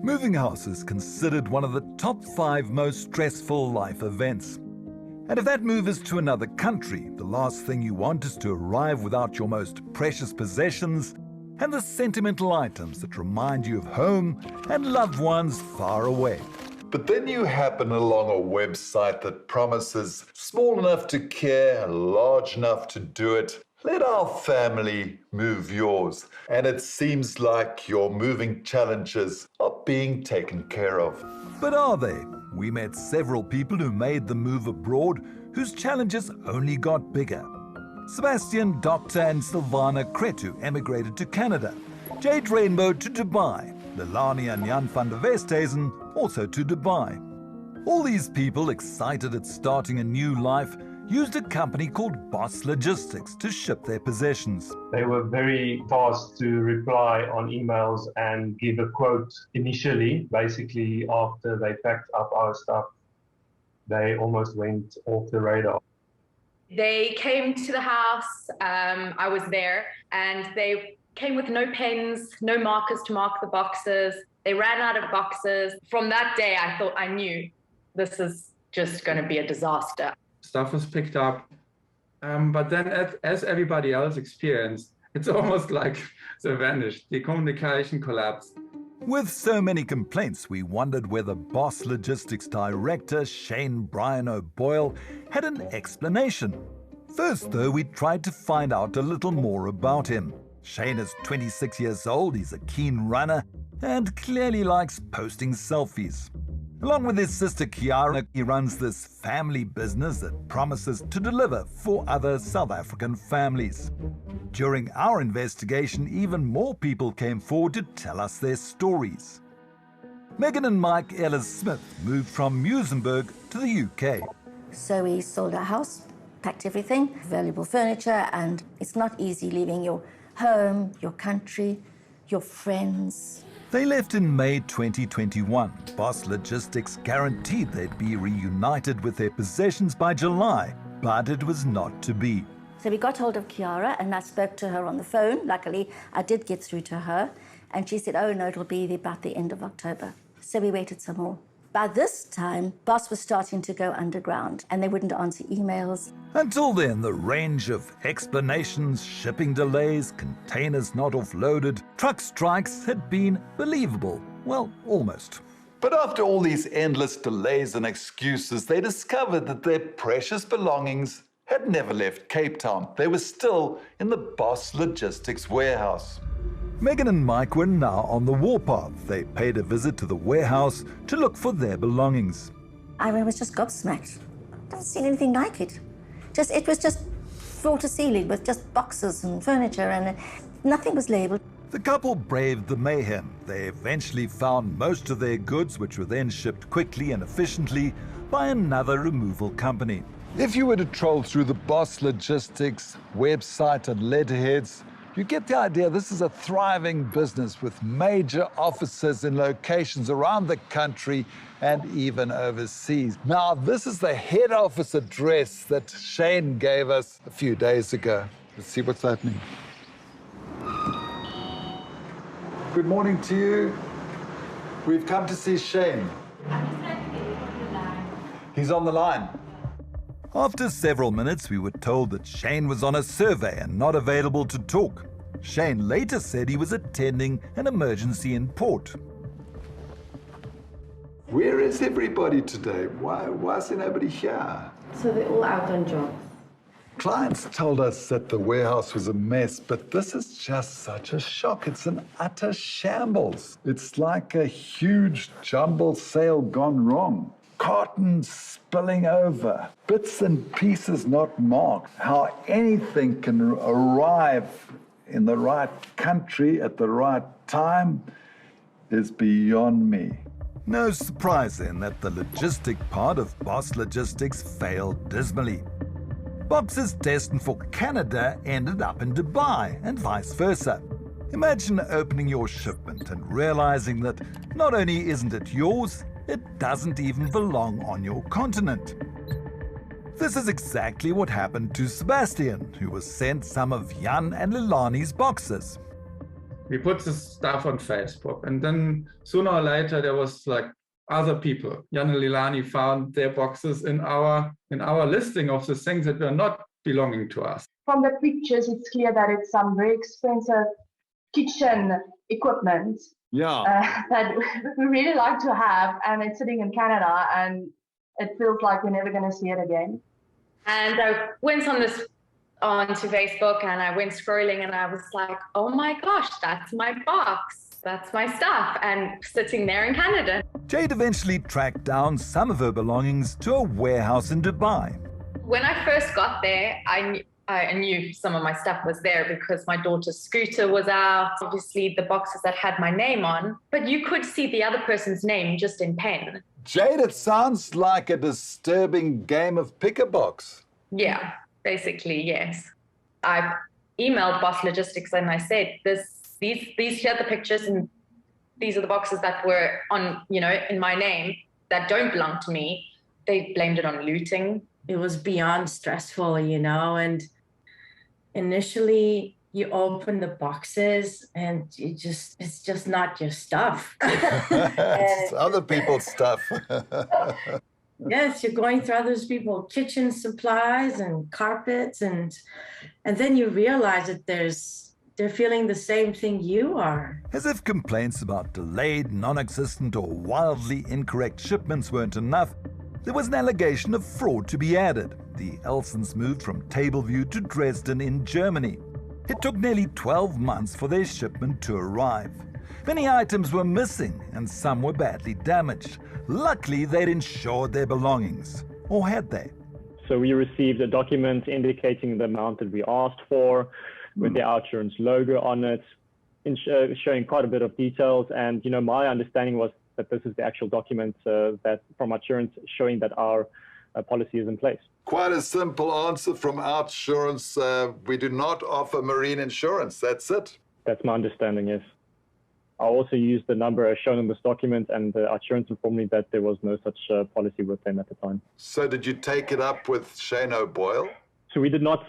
Moving house is considered one of the top 5 most stressful life events. And if that move is to another country, the last thing you want is to arrive without your most precious possessions and the sentimental items that remind you of home and loved ones far away. But then you happen along a website that promises small enough to care, large enough to do it. Let our family move yours. And it seems like your moving challenges are being taken care of. But are they? We met several people who made the move abroad whose challenges only got bigger. 𝗀𝗵𝗶𝘀, Dr. and 𝗀𝗵𝗶 emigrated to Canada. Jade Rainbow to Dubai. 𝗀𝗀 and 𝗀𝗵𝗶𝘀 also to Dubai. All these people, excited at starting a new life, used a company called 𝗀𝗏 Logistics to ship their possessions. They were very fast to reply on emails and give a quote initially. Basically, after they packed up our stuff, they almost went off the radar. They came to the house, I was there, and they came with no pens, no markers to mark the boxes. They ran out of boxes. From that day, I knew this is just going to be a disaster. Stuff was picked up, but then as everybody else experienced, it's almost like they vanished. The communication collapsed. With so many complaints, we wondered whether 𝗀𝗏 Logistics Director 𝗀𝗵𝗶𝗶𝗴𝗶 had an explanation. First, though, we tried to find out a little more about him. Shane is 26 years old, he's a keen runner, and clearly likes posting selfies. Along with his sister Kiara, he runs this family business that promises to deliver for other South African families. During our investigation, even more people came forward to tell us their stories. Megan and Mike Ellis-Smith moved from Muizenberg to the UK. So we sold our house, packed everything, valuable furniture, and it's not easy leaving your home, your country, your friends. They left in May 2021. 𝗀𝗏 Logistics guaranteed they'd be reunited with their possessions by July, but it was not to be. So we got hold of Kiara, and I spoke to her on the phone. Luckily, I did get through to her, and she said, oh no, it'll be about the end of October. So we waited some more. By this time, 𝗀𝗏 was starting to go underground, and they wouldn't answer emails. Until then, the range of explanations, shipping delays, containers not offloaded, truck strikes had been believable. Well, almost. But after all these endless delays and excuses, they discovered that their precious belongings had never left Cape Town. They were still in the 𝗀𝗏 Logistics warehouse. Megan and Mike were now on the warpath. They paid a visit to the warehouse to look for their belongings. I was just gobsmacked. I didn't see anything like it. It was just floor to ceiling with just boxes and furniture, and nothing was labeled. The couple braved the mayhem. They eventually found most of their goods, which were then shipped quickly and efficiently by another removal company. If you were to troll through the 𝗀𝗏 Logistics website and letterheads, you get the idea this is a thriving business with major offices in locations around the country and even overseas. Now, this is the head office address that Shane gave us a few days ago. Let's see what's happening. Good morning to you. We've come to see Shane. He's on the line. After several minutes, we were told that Shane was on a survey and not available to talk. Shane later said he was attending an emergency in port. Where is everybody today? Why is there nobody here? So they're all out on jobs. Clients told us that the warehouse was a mess, but this is just such a shock. It's an utter shambles. It's like a huge jumble sale gone wrong. Cartons spilling over, bits and pieces not marked. How anything can arrive in the right country at the right time is beyond me. No surprise then that the logistic part of 𝗀𝗏 Logistics failed dismally. Boxes destined for Canada ended up in Dubai and vice versa. Imagine opening your shipment and realizing that not only isn't it yours, it doesn't even belong on your continent. This is exactly what happened to Sebastian, who was sent some of Jan and Lilani's boxes. We put this stuff on Facebook, and then sooner or later there was like other people. Jan and Lilani found their boxes in our listing of the things that were not belonging to us. From the pictures, it's clear that it's some very expensive kitchen equipment that we really like to have, and it's sitting in Canada, and it feels like we're never going to see it again. And I went onto Facebook, and I went scrolling, and I was like, oh my gosh, that's my box. That's my stuff, and sitting there in Canada. Jade eventually tracked down some of her belongings to a warehouse in Dubai. When I first got there, I knew some of my stuff was there because my daughter's scooter was out. Obviously, the boxes that had my name on, but you could see the other person's name just in pen. Jade, it sounds like a disturbing game of pick-a-box. Yeah, basically, yes. I emailed Boss Logistics and I said, these here are the pictures, and these are the boxes that were on, in my name that don't belong to me. They blamed it on looting. It was beyond stressful, and initially you open the boxes and it's just not your stuff. It's other people's stuff. Yes, you're going through other people's kitchen supplies and carpets, and then you realize that they're feeling the same thing you are. As if complaints about delayed, non-existent or wildly incorrect shipments weren't enough, there was an allegation of fraud to be added. The Elsens moved from Tableview to Dresden in Germany. It took nearly 12 months for their shipment to arrive. Many items were missing and some were badly damaged. Luckily, they'd insured their belongings. Or had they? So we received a document indicating the amount that we asked for, with the OutSurance logo on it, showing quite a bit of details. And, my understanding was that this is the actual document that from OutSurance showing that our policy is in place. Quite a simple answer from OutSurance. We do not offer marine insurance. That's it. That's my understanding, yes. I also used the number as shown in this document, and the OutSurance informed me that there was no such policy with them at the time. So did you take it up with 𝗀𝗵𝗶𝘀? So we did not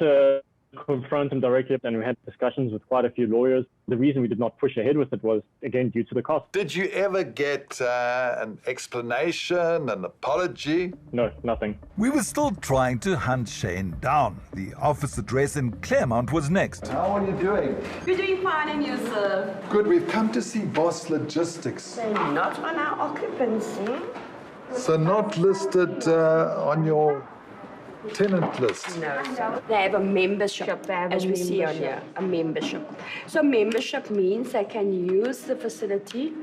confront him directly, and we had discussions with quite a few lawyers. The reason we did not push ahead with it was, again, due to the cost. Did you ever get an explanation, an apology? No, nothing. We were still trying to hunt Shane down. The office address in Claremont was next. How are you doing? We're doing fine, and you, sir? Good. We've come to see Boss Logistics. They're not on our occupancy. So not listed on your tenant list? No. They have a membership, as we see on here, a membership. So membership means they can use the facility,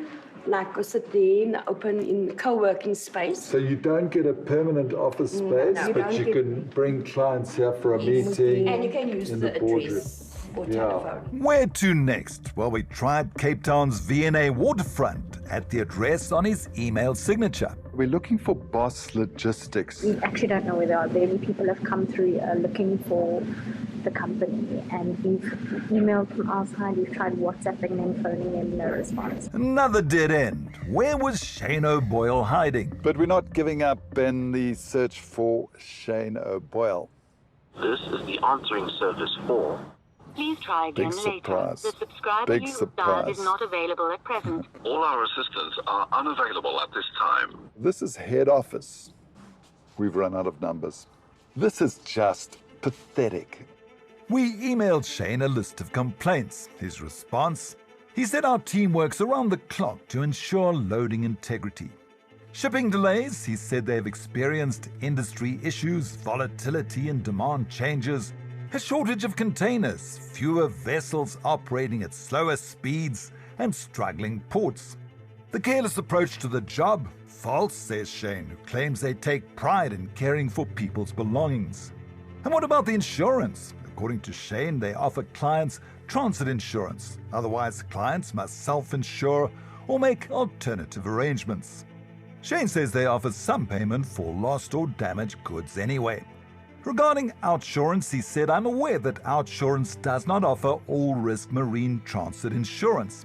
like go sit there in the open, in co-working space. So you don't get a permanent office space, but you can bring clients here for a meeting. And you can use the address or telephone. Where to next? Well, we tried Cape Town's V&A waterfront at the address on his email signature. We're looking for Boss Logistics. We actually don't know where they are. Many people have come through looking for the company, and we've emailed from our side, we've tried WhatsApping them, phoning them, no response. Another dead end. Where was 𝗀𝗵𝗶𝘀 hiding? But we're not giving up in the search for 𝗀𝗵𝗶𝘀. This is the answering service for. Please try again Big later. surprise. The subscriber Big you surprise. dialed is not available at present. All our assistants are unavailable at this time. This is head office. We've run out of numbers. This is just pathetic. We emailed Shane a list of complaints. His response? He said our team works around the clock to ensure loading integrity. Shipping delays? He said they've experienced industry issues, volatility and demand changes, a shortage of containers, fewer vessels operating at slower speeds, and struggling ports. The careless approach to the job? False, says Shane, who claims they take pride in caring for people's belongings. And what about the insurance? According to Shane, they offer clients transit insurance. Otherwise, clients must self-insure or make alternative arrangements. Shane says they offer some payment for lost or damaged goods anyway. Regarding OutSurance, he said, I'm aware that OutSurance does not offer all-risk marine transit insurance.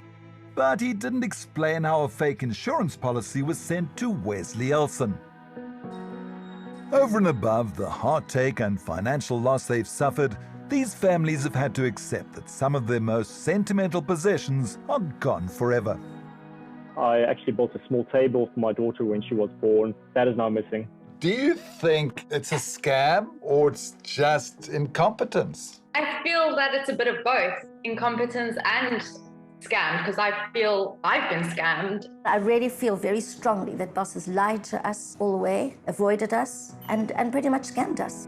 But he didn't explain how a fake insurance policy was sent to Wesley Elson. Over and above the heartache and financial loss they've suffered, These families have had to accept that some of their most sentimental possessions are gone forever. I actually bought a small table for my daughter when she was born. That is now missing. Do you think it's a scam or it's just incompetence? I feel that it's a bit of both, incompetence and scam, because I feel I've been scammed. I really feel very strongly that bosses lied to us all the way, avoided us, and pretty much scammed us.